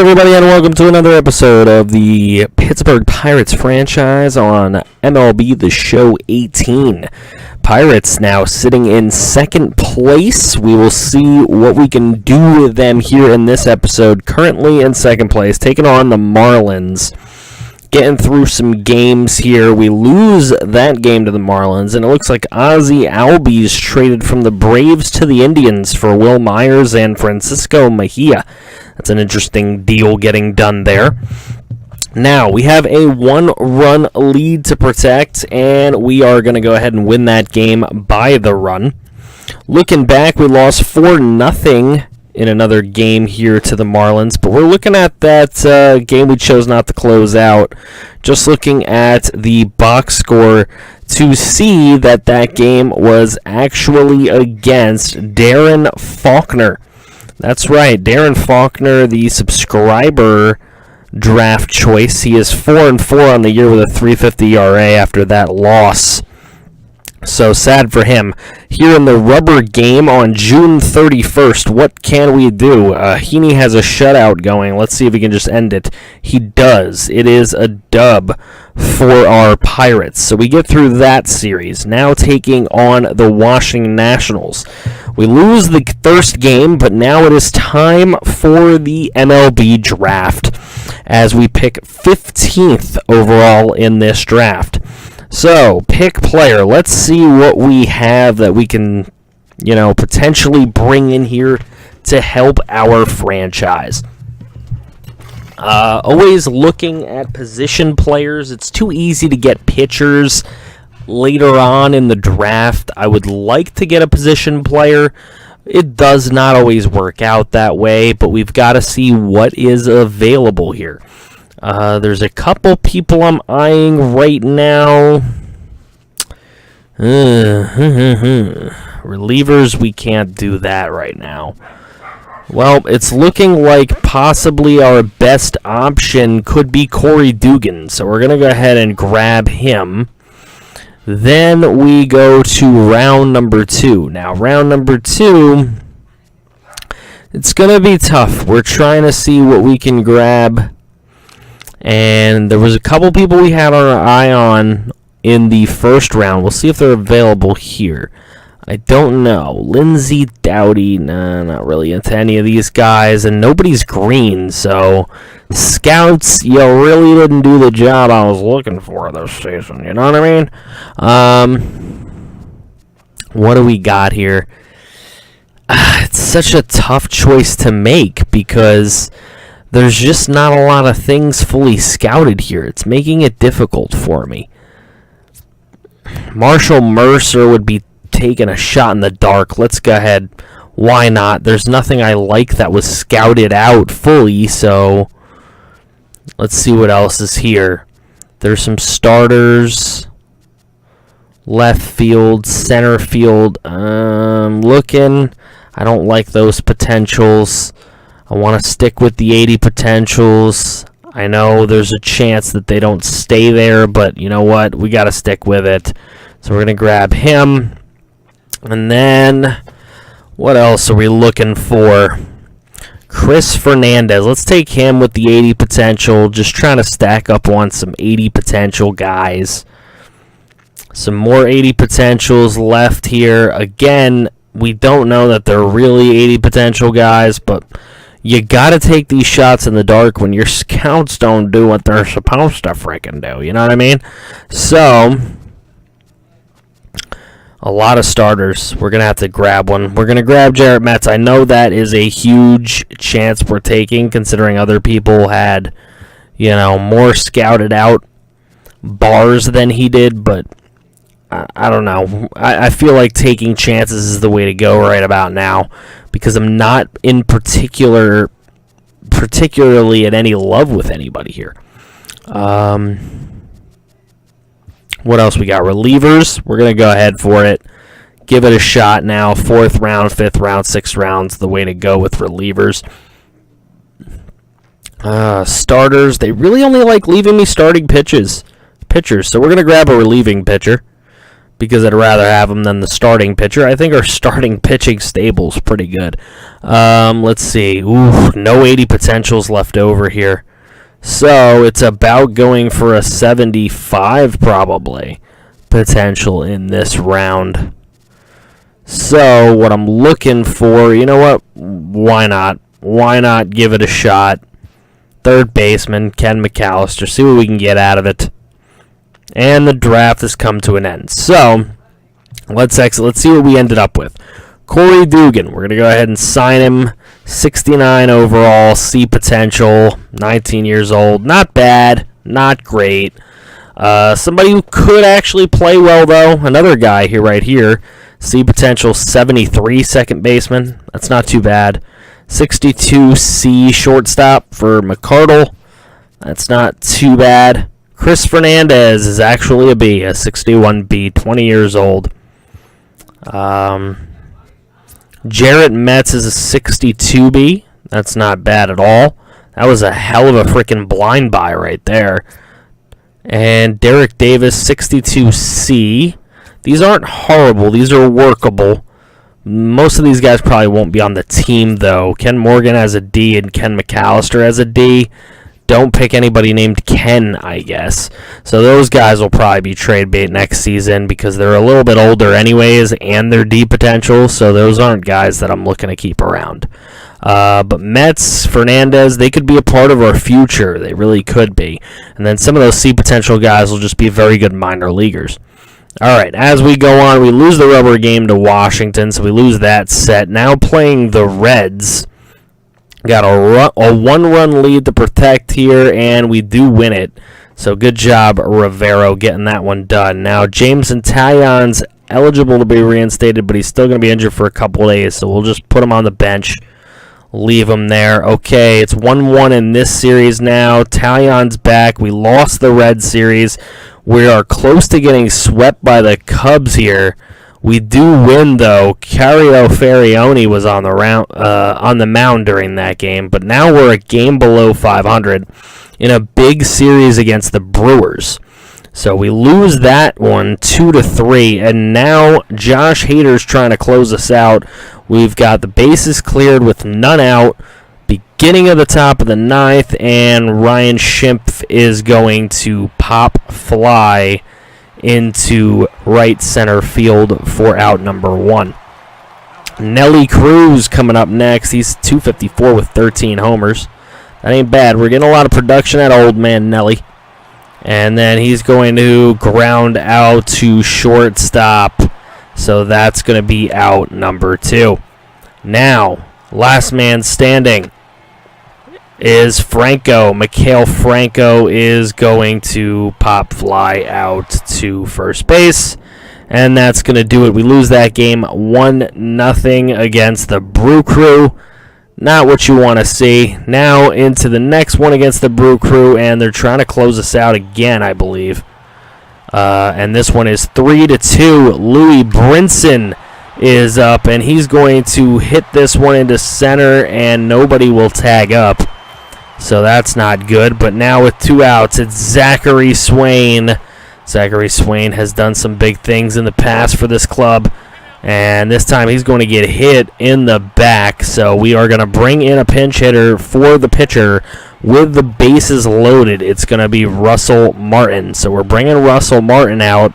everybody, and welcome to another episode of the Pittsburgh Pirates franchise on MLB The Show 18. Pirates now sitting in second place. We will see what we can do with them here in this episode. Currently in second place, taking on the Marlins. Getting through some games here. We lose that game to the Marlins, and it looks like Ozzie Albies traded from the Braves to the Indians for Will Myers and Francisco Mejia. That's an interesting deal getting done there. Now, we have a one-run lead to protect, and we are going to go ahead and win that game by the run. Looking back, we lost 4-0 in another game here to the Marlins, but we're looking at that game we chose not to close out. Just looking at the box score to see that that game was actually against Darren Faulkner. That's right, Darren Faulkner, the subscriber draft choice. He is 4-4 on the year with a 3.50 ERA after that loss. So sad for him. Here in the rubber game on June 31st, what can we do? Heaney has a shutout going. Let's see if he can just end it. He does. It is a dub for our Pirates. So we get through that series. Now taking on the Washington Nationals. We lose the first game, but now it is time for the MLB draft as we pick 15th overall in this draft. So, pick player. Let's see what we have that we can, potentially bring in here to help our franchise. Always looking at position players. It's too easy to get pitchers later on in the draft. I would like to get a position player. It does not always work out that way, but we've got to see what is available here. There's a couple people I'm eyeing right now. Relievers, we can't do that right now. Well, it's looking like possibly our best option could be Corey Dugan, so we're going to go ahead and grab him. Then we go to round number 2. Now, round number 2, it's going to be tough. We're trying to see what we can grab. And there was a couple people we had our eye on in the first round. We'll see if they're available here. I don't know. Lindsey Doughty, nah, not really into any of these guys. And nobody's green, so scouts, you really didn't do the job I was looking for this season. You know what I mean? What do we got here? It's such a tough choice to make because there's just not a lot of things fully scouted here. It's making it difficult for me. Marshall Mercer would be taking a shot in the dark. Let's go ahead. Why not? There's nothing I like that was scouted out fully, so let's see what else is here. There's some starters. Left field, center field. Looking. I don't like those potentials. I want to stick with the 80 potentials. I know there's a chance that they don't stay there, but you know what? We got to stick with it. So we're going to grab him. And then, what else are we looking for? Chris Fernandez. Let's take him with the 80 potential. Just trying to stack up on some 80 potential guys. Some more 80 potentials left here. Again, we don't know that they're really 80 potential guys, but you gotta take these shots in the dark when your scouts don't do what they're supposed to freaking do. You know what I mean? So, a lot of starters. We're gonna have to grab one. We're gonna grab Jarrett Metz. I know that is a huge chance we're taking, considering other people had, more scouted out bars than he did, but I don't know. I feel like taking chances is the way to go right about now because I'm not in particularly at any love with anybody here. What else we got? Relievers. We're going to go ahead for it. Give it a shot now. 4th round, 5th round, 6th round's the way to go with relievers. Starters. They really only like leaving me starting pitchers. So we're going to grab a relieving pitcher. because I'd rather have him than the starting pitcher. I think our starting pitching stable's pretty good. Let's see. Ooh, no 80 potentials left over here. So it's about going for a 75 probably potential in this round. So what I'm looking for, you know what? Why not? Why not give it a shot? Third baseman, Ken McAllister. See what we can get out of it. And the draft has come to an end. So let's see what we ended up with. Corey Dugan, we're going to go ahead and sign him. 69 overall, C potential, 19 years old. Not bad, not great. Somebody who could actually play well, though. Another guy here, right here. C potential, 73, second baseman. That's not too bad. 62 C shortstop for McCardle. That's not too bad. Chris Fernandez is actually a B, a 61B, 20 years old. Jarrett Metz is a 62B. That's not bad at all. That was a hell of a freaking blind buy right there. And Derek Davis, 62C. These aren't horrible. These are workable. Most of these guys probably won't be on the team, though. Ken Morgan has a D and Ken McAllister has a D. Don't pick anybody named Ken, I guess. So those guys will probably be trade bait next season because they're a little bit older anyways and they're D potential, so those aren't guys that I'm looking to keep around. But Metz, Fernandez, they could be a part of our future. They really could be. And then some of those C potential guys will just be very good minor leaguers. All right, as we go on, we lose the rubber game to Washington, so we lose that set. Now playing the Reds. Got a one-run lead to protect here, and we do win it. So good job, Rivero, getting that one done. Now, Jameson Taillon's eligible to be reinstated, but he's still going to be injured for a couple days, so we'll just put him on the bench, leave him there. Okay, it's 1-1 in this series now. Taillon's back. We lost the Red series. We are close to getting swept by the Cubs here. We do win, though. Cario Ferrioni was on the mound during that game, but now we're a game below 500 in a big series against the Brewers. So we lose that one 2-3, and now Josh Hader's trying to close us out. We've got the bases cleared with none out, beginning of the top of the ninth, and Ryan Schimpf is going to pop fly into right center field for out number 1. Nelly Cruz coming up next. He's 254 with 13 homers. That ain't bad. We're getting a lot of production out of old man Nelly. And then he's going to ground out to shortstop. So that's going to be out number 2. Now, last man standing is Franco. Mikhail Franco is going to pop fly out to first base. And that's going to do it. We lose that game 1-0 against the Brew Crew. Not what you want to see. Now into the next one against the Brew Crew, and they're trying to close us out again, I believe. And this one is 3-2. Louis Brinson is up, and he's going to hit this one into center, and nobody will tag up. So that's not good. But now with 2 outs, it's Zachary Swain. Zachary Swain has done some big things in the past for this club. And this time he's going to get hit in the back. So we are going to bring in a pinch hitter for the pitcher with the bases loaded. It's going to be Russell Martin. So we're bringing Russell Martin out.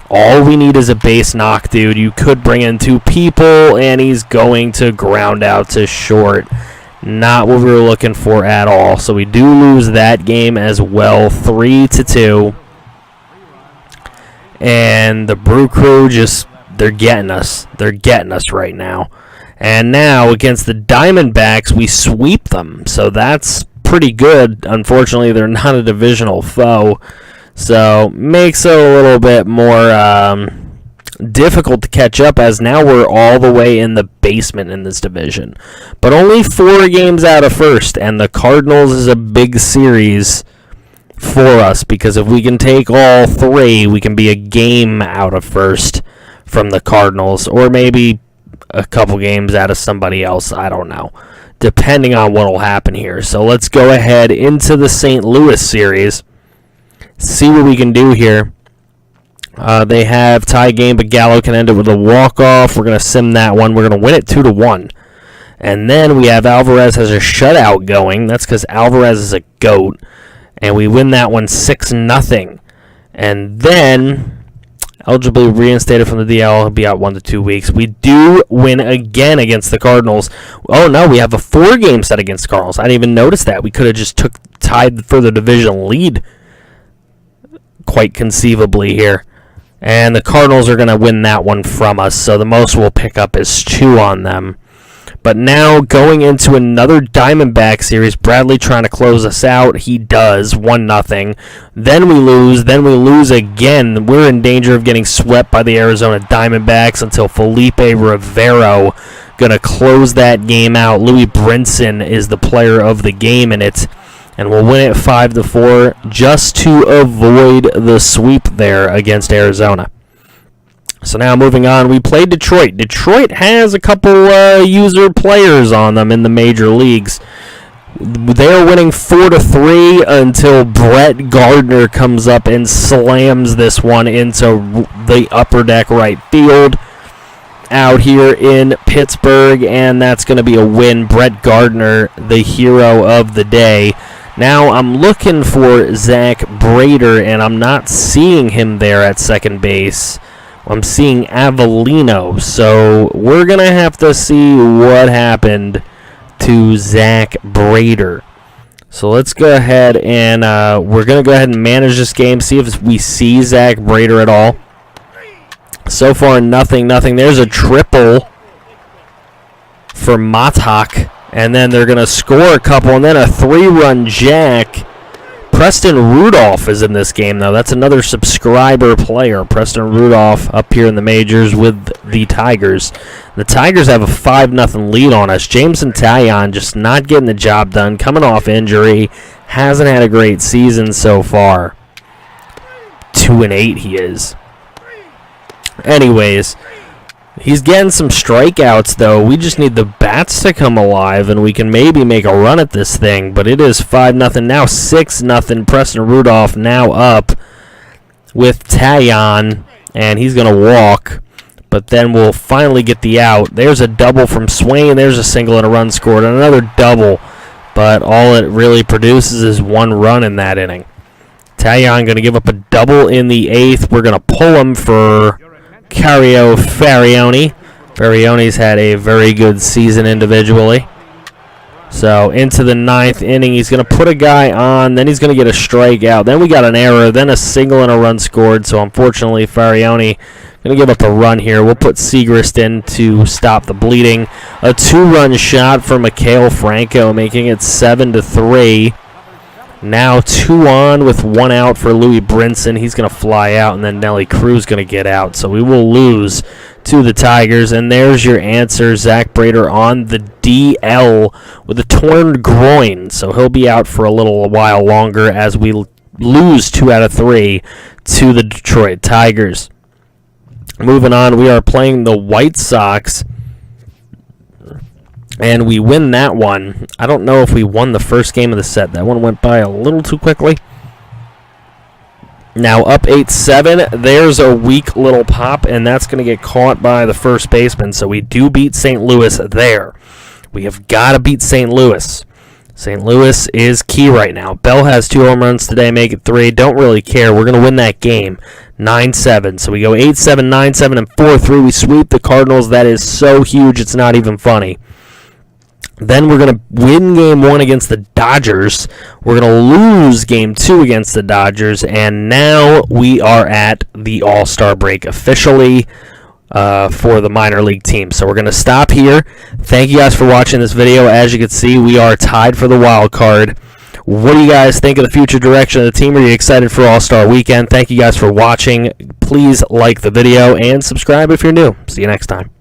All we need is a base knock, dude. You could bring in 2 people, and he's going to ground out to short. Not what we were looking for at all. So we do lose that game as well, 3-2. And the Brew Crew they're getting us. They're getting us right now. And now against the Diamondbacks, we sweep them. So that's pretty good. Unfortunately, they're not a divisional foe. So makes it a little bit more difficult to catch up, as now we're all the way in the basement in this division. But only 4 games out of first, and the Cardinals is a big series for us, because if we can take all 3, we can be a game out of first from the Cardinals, or maybe a couple games out of somebody else. I don't know, depending on what will happen here. So let's go ahead into the St. Louis series, see what we can do here. They have tie game, but Gallo can end it with a walk-off. We're going to sim that one. We're going to win it 2-1. And then we have Alvarez has a shutout going. That's because Alvarez is a GOAT. And we win that one 6-0. And then, eligibly reinstated from the DL, he'll be out 1 to 2 weeks. We do win again against the Cardinals. Oh, no, we have a 4-game set against the Cardinals. I didn't even notice that. We could have just tied for the division lead quite conceivably here. And the Cardinals are going to win that one from us, so the most we'll pick up is 2 on them. But now going into another Diamondback series, Bradley trying to close us out. He does, 1-0. Then we lose again. We're in danger of getting swept by the Arizona Diamondbacks until Felipe Rivero going to close that game out. Louis Brinson is the player of the game in it. And we'll win it 5-4 just to avoid the sweep there against Arizona. So now moving on, we play Detroit. Detroit has a couple user players on them in the major leagues. They're winning 4-3 until Brett Gardner comes up and slams this one into the upper deck right field out here in Pittsburgh, and that's going to be a win. Brett Gardner, the hero of the day. Now I'm looking for Zach Brader, and I'm not seeing him there at second base. I'm seeing Avellino, so we're going to have to see what happened to Zach Brader. So let's go ahead and we're going to go ahead and manage this game, see if we see Zach Brader at all. So far, nothing. There's a triple for Matak. And then they're going to score a couple, and then a 3-run jack. Preston Rudolph is in this game, though. That's another subscriber player. Preston Rudolph up here in the majors with the Tigers. The Tigers have a 5-0 lead on us. Jameson Taillon just not getting the job done, coming off injury. Hasn't had a great season so far. 2-8 he is. Anyways, he's getting some strikeouts, though. We just need the bats to come alive, and we can maybe make a run at this thing. But it is 5-0 now, 6-0. Preston Rudolph now up with Taillon, and he's going to walk. But then we'll finally get the out. There's a double from Swain. There's a single and a run scored, and another double. But all it really produces is 1 run in that inning. Taillon going to give up a double in the 8th. We're going to pull him for Cario Farioni. Farione's had a very good season individually. So into the 9th inning, he's going to put a guy on, then he's going to get a strikeout. Then we got an error, then a single and a run scored. So unfortunately, Farioni going to give up a run here. We'll put Segrist in to stop the bleeding. A 2-run shot for Mikael Franco, making it 7-3. Now 2 on with 1 out for Louis Brinson. He's going to fly out, and then Nelly Cruz going to get out. So we will lose to the Tigers. And there's your answer, Zach Brader on the DL with a torn groin. So he'll be out for a little while longer as we lose 2 out of 3 to the Detroit Tigers. Moving on, we are playing the White Sox. And we win that one. I don't know if we won the first game of the set. That one went by a little too quickly. Now up 8-7. There's a weak little pop, and that's going to get caught by the first baseman. So we do beat St. Louis there. We have got to beat St. Louis. St. Louis is key right now. Bell has 2 home runs today, make it 3. Don't really care. We're going to win that game. 9-7. So we go 8-7, 9-7, and 4-3. We sweep the Cardinals. That is so huge, it's not even funny. Then we're going to win Game 1 against the Dodgers. We're going to lose Game 2 against the Dodgers. And now we are at the All-Star break officially for the minor league team. So we're going to stop here. Thank you guys for watching this video. As you can see, we are tied for the wild card. What do you guys think of the future direction of the team? Are you excited for All-Star Weekend? Thank you guys for watching. Please like the video and subscribe if you're new. See you next time.